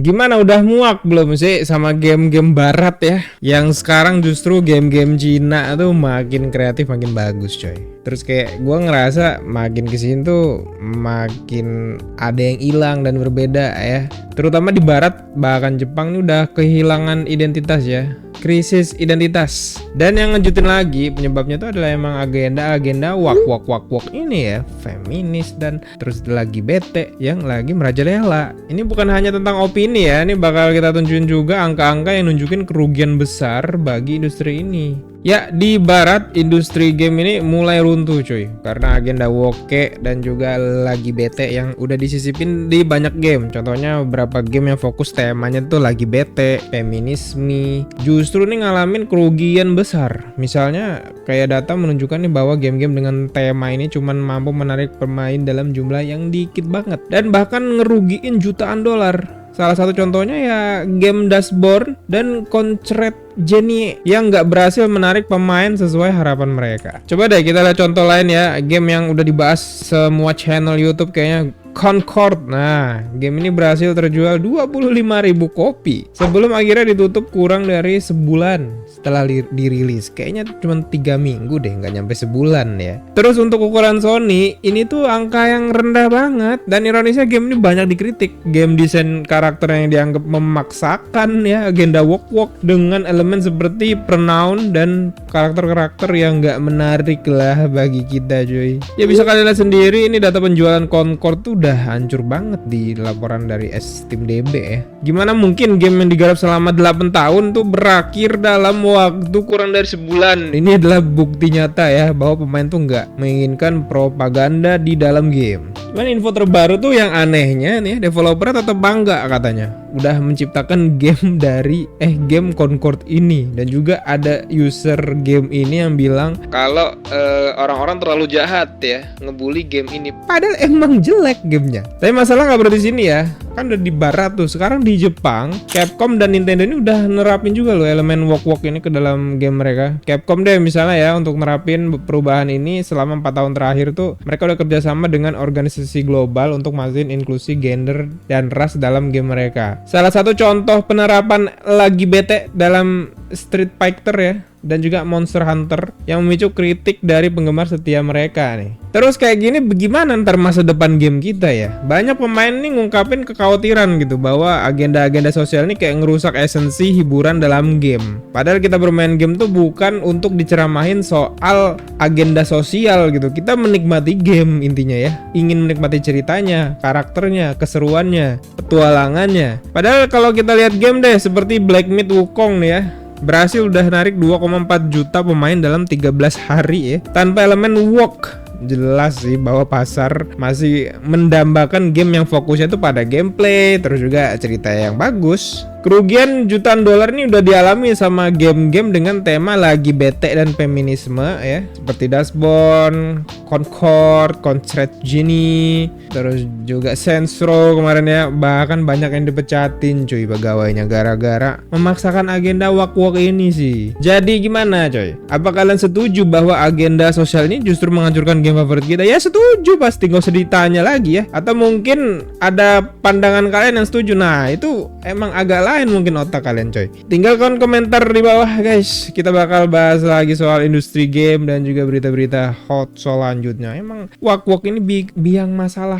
Gimana, udah muak belum sih sama game-game barat ya? Yang sekarang justru game-game Cina tuh makin kreatif, makin bagus coy. Terus kayak gue ngerasa makin kesini tuh makin ada yang hilang dan berbeda ya. Terutama di barat, bahkan Jepang ini udah kehilangan identitas ya. Krisis identitas. Dan yang ngejutin lagi penyebabnya itu adalah emang agenda-agenda wak ini ya, feminis dan terus lagi bete yang lagi merajalela. Ini bukan hanya tentang opini ya, ini bakal kita tunjukin juga angka-angka yang nunjukin kerugian besar bagi industri ini. Ya, di barat industri game ini mulai runtuh cuy, karena agenda woke dan juga lagi bete yang udah disisipin di banyak game. Contohnya beberapa game yang fokus temanya tuh lagi bete, feminisme. Justru nih ngalamin kerugian besar. Misalnya kayak data menunjukkan nih bahwa game-game dengan tema ini cuman mampu menarik pemain dalam jumlah yang dikit banget dan bahkan ngerugiin jutaan dolar. Salah satu contohnya ya game Dashboard dan Concrete Genie yang nggak berhasil menarik pemain sesuai harapan mereka. Coba deh kita lihat contoh lain ya, game yang udah dibahas semua channel YouTube kayaknya, Concord. Nah, game ini berhasil terjual 25.000 kopi sebelum akhirnya ditutup kurang dari sebulan setelah dirilis. Kayaknya cuma 3 minggu deh, nggak nyampe sebulan ya. Terus untuk ukuran Sony, ini tuh angka yang rendah banget. Dan ironisnya game ini banyak dikritik. Game desain karakter yang dianggap memaksakan ya, agenda woke dengan elemen seperti pronoun dan karakter-karakter yang nggak menarik lah bagi kita cuy. Ya bisa kalian lihat sendiri, ini data penjualan Concord tuh udah hancur banget di laporan dari SteamDB ya. Gimana mungkin game yang digarap selama 8 tahun tuh berakhir dalam waktu kurang dari sebulan. Ini adalah bukti nyata ya bahwa pemain tuh nggak menginginkan propaganda di dalam game. Cuman info terbaru tuh yang anehnya nih, developer tetap bangga katanya udah menciptakan game dari game Concord ini. Dan juga ada user game ini yang bilang kalau orang-orang terlalu jahat ya ngebully game ini, padahal emang jelek gamenya. Tapi masalah nggak berarti sini ya, kan udah di barat tuh. Sekarang di Jepang, Capcom dan Nintendo ini udah nerapin juga loh elemen woke ini ke dalam game mereka. Capcom deh misalnya ya, untuk nerapin perubahan ini selama 4 tahun terakhir tuh mereka udah kerjasama dengan organisasi global untuk mastiin inklusi gender dan ras dalam game mereka. Salah satu contoh penerapan lagi bete dalam Street Fighter ya, dan juga Monster Hunter yang memicu kritik dari penggemar setia mereka nih. Terus kayak gini bagaimana ntar masa depan game kita ya? Banyak pemain nih ngungkapin kekhawatiran gitu bahwa agenda-agenda sosial ini kayak ngerusak esensi hiburan dalam game. Padahal kita bermain game tuh bukan untuk diceramahin soal agenda sosial gitu. Kita menikmati game intinya ya. Ingin menikmati ceritanya, karakternya, keseruannya, petualangannya. Padahal kalau kita lihat game deh seperti Black Myth Wukong nih ya, berhasil udah narik 2,4 juta pemain dalam 13 hari ya, tanpa elemen woke. Jelas sih bahwa pasar masih mendambakan game yang fokusnya tuh pada gameplay, terus juga cerita yang bagus. Kerugian jutaan dolar ini udah dialami sama game-game dengan tema lagi bete dan feminisme ya, seperti Dashbound, Concord, Concrete Genie, terus juga Saints Row kemarin ya. Bahkan banyak yang dipecatin cuy pegawainya gara-gara memaksakan agenda wak-wak ini sih. Jadi gimana coy? Apa kalian setuju bahwa agenda sosial ini justru menghancurkan game favorit kita? Ya setuju pasti, nggak usah ditanya lagi ya. Atau mungkin ada pandangan kalian yang setuju? Nah itu emang agak lain mungkin otak kalian coy. Tinggalkan komentar di bawah guys. Kita bakal bahas lagi soal industri game dan juga berita-berita hot selanjutnya. Emang wak-wak ini biang masalah